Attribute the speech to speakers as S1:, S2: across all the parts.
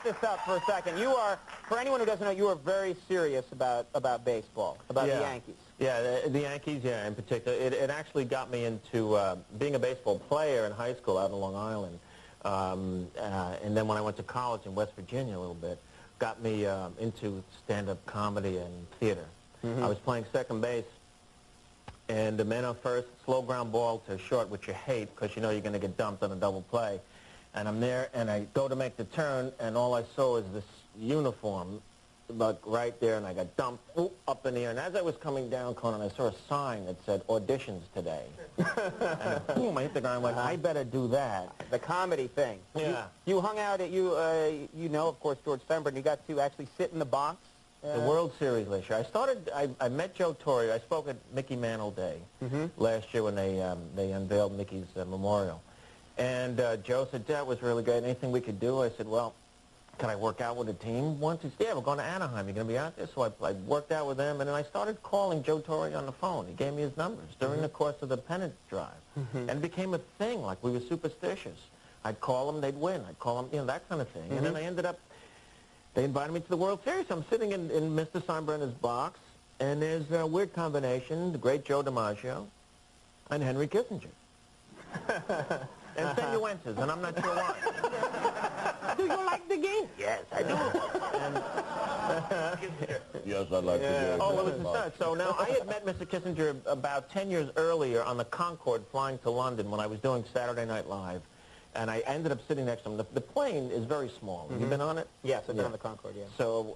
S1: this up for a second. You are, for anyone who doesn't know, you are very serious about baseball, about the Yankees.
S2: Yeah, the Yankees, yeah, in particular. It actually got me into being a baseball player in high school out in Long Island. And then when I went to college in West Virginia a little bit, got me into stand-up comedy and theater. I was playing second base, and the man on first, slow ground ball to short, which you hate because you know you're going to get dumped on a double play. And I'm there, and I go to make the turn, and all I saw was this uniform, like right there, and I got dumped up in the air. And as I was coming down, Conan, I saw a sign that said, auditions today. And boom, I hit the ground, like, I better do that.
S1: The comedy thing.
S2: Yeah.
S1: You hung out at, you know, of course, George Fenberg, you got to actually sit in the box.
S2: The World Series last year. I met Joe Torre. I spoke at Mickey Mantle Day last year when they unveiled Mickey's memorial. And Joe said, that was really great. Anything we could do? I said, well, can I work out with a team once? He said, yeah, we're going to Anaheim. You're going to be out there? So I worked out with them, and then I started calling Joe Torre on the phone. He gave me his numbers during the course of the pennant drive. And it became a thing, like we were superstitious. I'd call them, they'd win. I'd call them, you know, that kind of thing. And then I ended up, they invited me to the World Series. I'm sitting in Mr. Steinbrenner's box, and there's a weird combination, the great Joe DiMaggio and Henry Kissinger. And Senuences, and I'm not sure why. Do you like the game? Yes, I do.
S3: Yes, I'd like to do it.
S2: Oh, it was the start. So now, I had met Mr. Kissinger about 10 years earlier on the Concorde flying to London when I was doing Saturday Night Live. And I ended up sitting next to him. The plane is very small. Have you been on it?
S1: Yes, I've been on the Concorde, yeah.
S2: So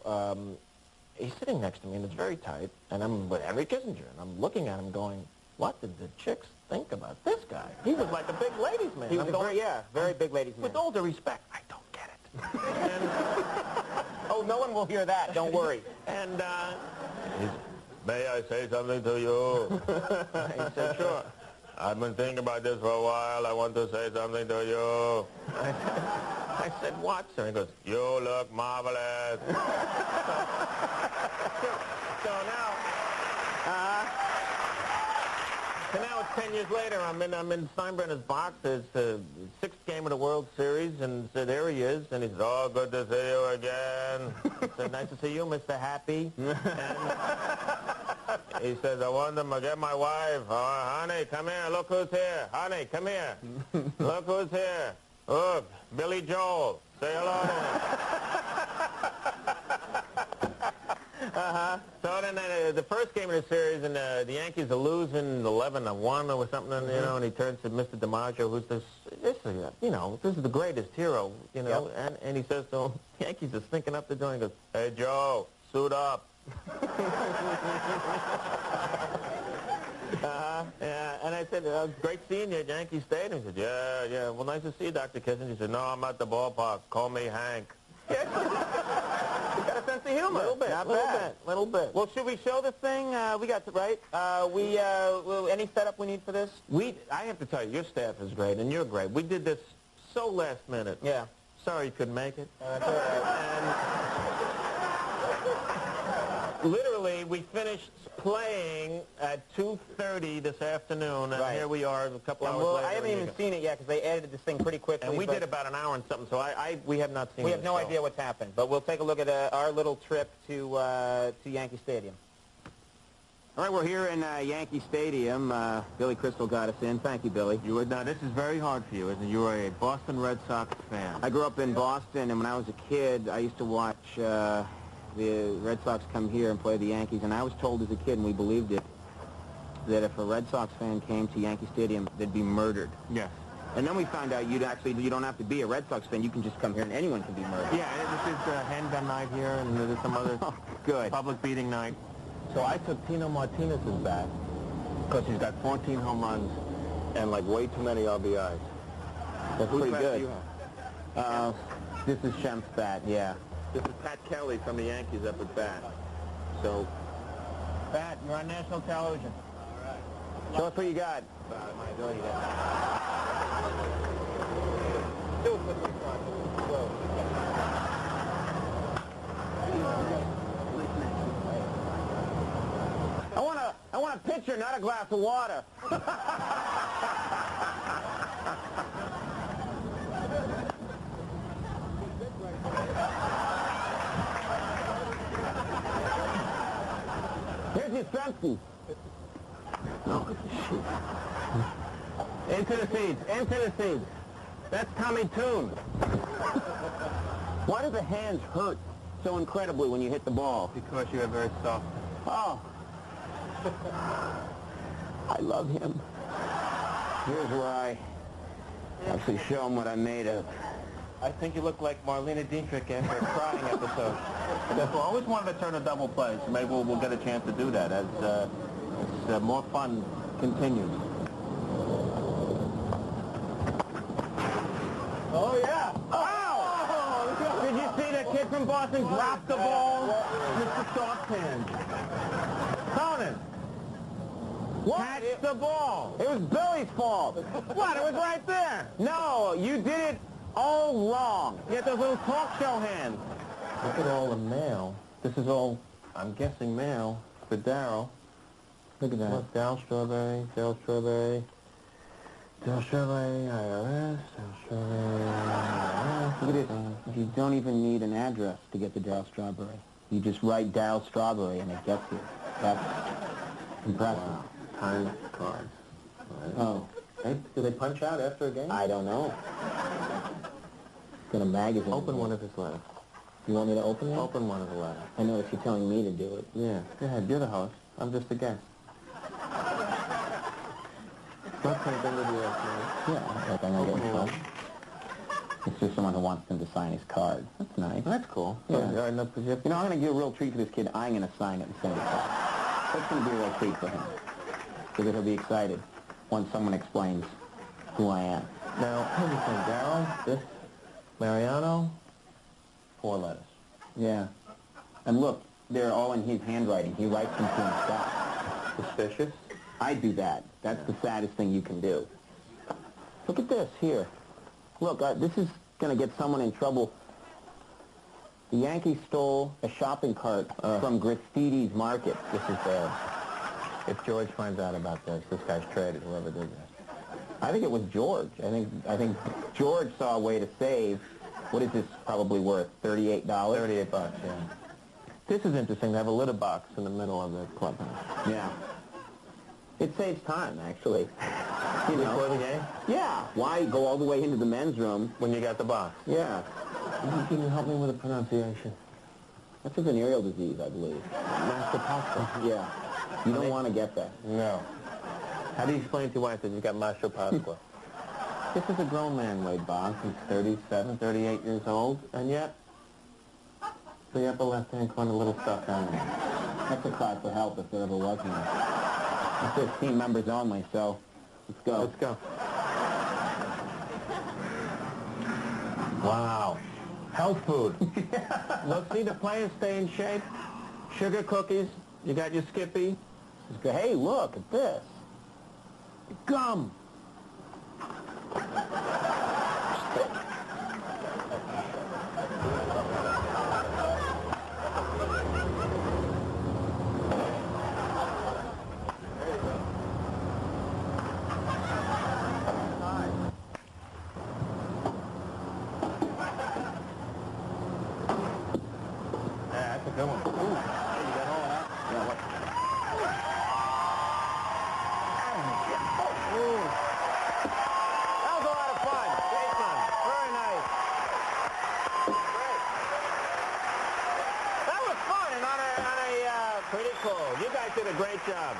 S2: he's sitting next to me, and it's very tight. And I'm with Henry Kissinger, and I'm looking at him going, what did the chicks think about this guy? He was like a big ladies' man.
S1: He was very big ladies' man.
S2: With all due respect, I don't get it. And,
S1: oh, no one will hear that. Don't worry.
S2: And
S3: may I say something to you?
S2: he said, sure.
S3: I've been thinking about this for a while. I want to say something to you.
S2: I said, what, sir? He goes,
S3: you look marvelous.
S2: So now it's 10 years later. I'm in Steinbrenner's box. It's the 6th game of the World Series, and so there he is. And he said, oh, good to see you again. I said, nice to see you, Mr. Happy. And
S3: he says, I want to get my wife. Oh, honey, come here. Look who's here. Honey, come here. Look who's here. Look, Billy Joel. Say hello to him.
S2: So then the first game of the series, and the Yankees are losing 11-1 or something, you know, and he turns to Mr. DiMaggio, who's this is the greatest hero, you know, and he says to him, the Yankees are stinking up the joint. He goes,
S3: hey, Joe, suit up.
S2: Yeah, and I said, great seeing you at Yankee Stadium. He said, yeah, well, nice to see you, Dr. Kissinger. He said, no, I'm at the ballpark. Call me Hank. Yeah, you got a sense of humor. A little bit.
S1: Well, should we show this thing? We got to, right? Any setup we need for this?
S2: I have to tell you, your staff is great, and you're great. We did this so last minute.
S1: Yeah.
S2: Sorry you couldn't make it.
S1: That's all right.
S2: And literally, we finished playing at 2:30 this afternoon, and here we are a couple hours later.
S1: I haven't even seen it yet because they edited this thing pretty quickly.
S2: And we did about an hour and something, so we have not seen it.
S1: We have no idea what's happened, but we'll take a look at our little trip to Yankee Stadium. All right, we're here in Yankee Stadium. Billy Crystal got us in. Thank you, Billy.
S2: Now, this is very hard for you, isn't it? You are a Boston Red Sox fan.
S1: I grew up in Boston, and when I was a kid, I used to watch the Red Sox come here and play the Yankees, and I was told as a kid, and we believed it, that if a Red Sox fan came to Yankee Stadium, they'd be murdered.
S2: Yes.
S1: And then we found out you don't have to be a Red Sox fan. You can just come here, and anyone can be murdered.
S2: Yeah, this is handgun night here, and there's some other public beating night. So I took Tino Martinez's bat because he's got 14 home runs and like way too many RBIs. That's pretty good. This is Shemp's bat, yeah. This is Pat Kelly from the Yankees up at bat. So, Pat, you're on national television. All right. Show us what you got. My ability to... Do it with me, I want a pitcher, not a glass of water.
S1: Yastrzemski. Oh, shit. Into the seeds. Into the seeds. That's Tommy Toon. Why do the hands hurt so incredibly when you hit the ball?
S2: Because you have very soft.
S1: Oh. I love him. Here's where I actually show him what I'm made of.
S2: I think you look like Marlena Dietrich after a crying episode.
S1: I always wanted to turn a double play, so maybe we'll get a chance to do that as more fun continues. Oh, yeah. Oh! Did you see that kid from Boston drop the ball? Mr. Soft Hand. Conan. What? Catch the ball. It was Billy's fault. What? It was right there. No, you did it all wrong. You had those little talk show hands.
S2: Look at all the mail. This is all, I'm guessing, mail for Darryl.
S1: Look at that.
S2: Look, Darryl Strawberry, Darryl Strawberry, Darryl Strawberry, IRS, Darryl Strawberry, IRS.
S1: Look at this. You don't even need an address to get to Darryl Strawberry. You just write Darryl Strawberry and it gets you. That's impressive.
S2: Wow. Time cards. Right.
S1: Oh.
S2: Hey, do they punch out after a game?
S1: I don't know. Got a magazine.
S2: Open one of his letters.
S1: You want me to open it?
S2: Open one of the letters.
S1: I notice you're telling me to do it.
S2: Yeah. Go ahead. You're the host. I'm just a guest. Not anything to do with you.
S1: Yeah, like I know
S2: Open
S1: getting
S2: the
S1: fun.
S2: letter.
S1: It's just someone who wants them to sign his card. That's nice.
S2: That's cool.
S1: Yeah.
S2: All right, no,
S1: You know, I'm going to give a real treat for this kid. I'm going to sign it and send it back. That's going to be a real treat for him. Because he'll be excited once someone explains who I am.
S2: Now, here's the thing, Darryl, this, Mariano, 4 letters.
S1: Yeah. And look, they're all in his handwriting. He writes them to himself.
S2: Suspicious?
S1: I do that. That's the saddest thing you can do. Look at this here. Look, this is going to get someone in trouble. The Yankees stole a shopping cart from Gristides Market.
S2: This is bad. If George finds out about this guy's traded, whoever did this.
S1: I think it was George. I think George saw a way to save. What is this probably worth? $38?
S2: $38, yeah. This is interesting. They have a litter box in the middle of the clubhouse.
S1: Yeah. It saves time, actually. You know.
S2: Before the game?
S1: Yeah. Why go all the way into the men's room?
S2: When you got the box.
S1: Yeah.
S2: Can you help me with the pronunciation?
S1: That's a venereal disease, I believe.
S2: Master Pasta.
S1: Yeah. You don't want to get that.
S2: No. How do you explain to your wife that you got Master Pasqua?
S1: This is a grown man, Wade Boggs. He's 37, 38 years old, and yet the upper left-hand corner, little stuff down there. That's a cry for help if there ever was one. It says team members only, so let's go.
S2: Let's go. Wow. Health food. Look, see the players stay in shape. Sugar cookies. You got your Skippy.
S1: Just go, hey, look at this.
S2: Gum. That's a good one. Ooh. Hey, you got all that? Yeah, what? Ooh. That was a lot of fun. Great fun. Very nice. Great. That was fun and on a pretty cool. You guys did a great job.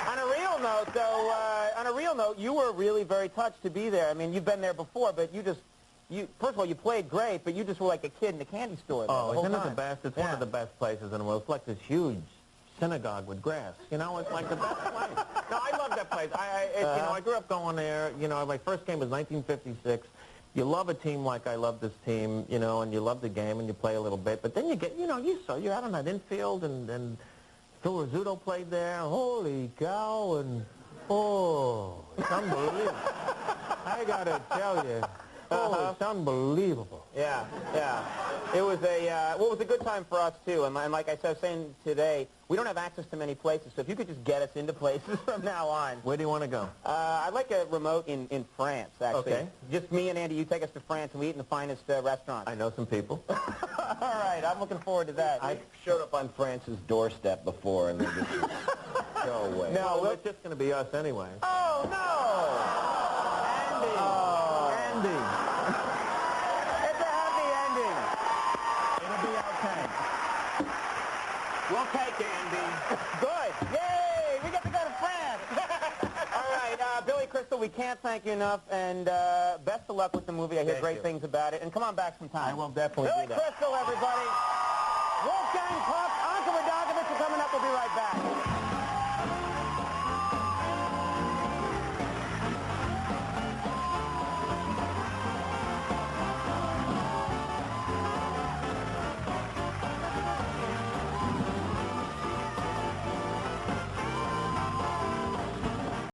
S2: On a real note, though, you were really very touched to be there. I mean, you've been there before, but first of all, you played great, but you just were like a kid in a candy store. Oh, isn't it the best? It's one of the best places in the world. It's like this huge synagogue with grass. You know, it's like the best place. No, I love that place. You know, I grew up going there. You know, my first game was 1956. You love a team like I love this team, you know, and you love the game and you play a little bit. But then you get, you know, you're out on that infield and Phil Rizzuto played there. Holy cow, and oh, it's unbelievable. I gotta tell you. Oh, it's unbelievable.
S1: Yeah, yeah. It was it was a good time for us, too. And like I was saying today, we don't have access to many places, so if you could just get us into places from now on.
S2: Where do you want to go?
S1: I'd like a remote in France, actually.
S2: Okay.
S1: Just me and Andy, you take us to France, and we eat in the finest restaurants.
S2: I know some people.
S1: All right.
S2: right. I'm looking forward to that.
S1: I showed up on France's doorstep before, and they just go away.
S2: No,
S3: Well, it's just going to be us anyway.
S2: Oh, no! Andy!
S1: Oh, Andy.
S2: It's a happy ending.
S1: It'll be okay. We'll take Andy.
S2: Good. Yay! We get to go to France.
S1: All right, Billy Crystal, we can't thank you enough, and best of luck with the movie. I hear
S2: Thank
S1: great
S2: you.
S1: things about it, and come on back sometime.
S2: I will definitely
S1: Billy
S2: do that.
S1: Crystal, everybody. Wolfgang Puck, Anka Radogovich are coming up. We'll be right back.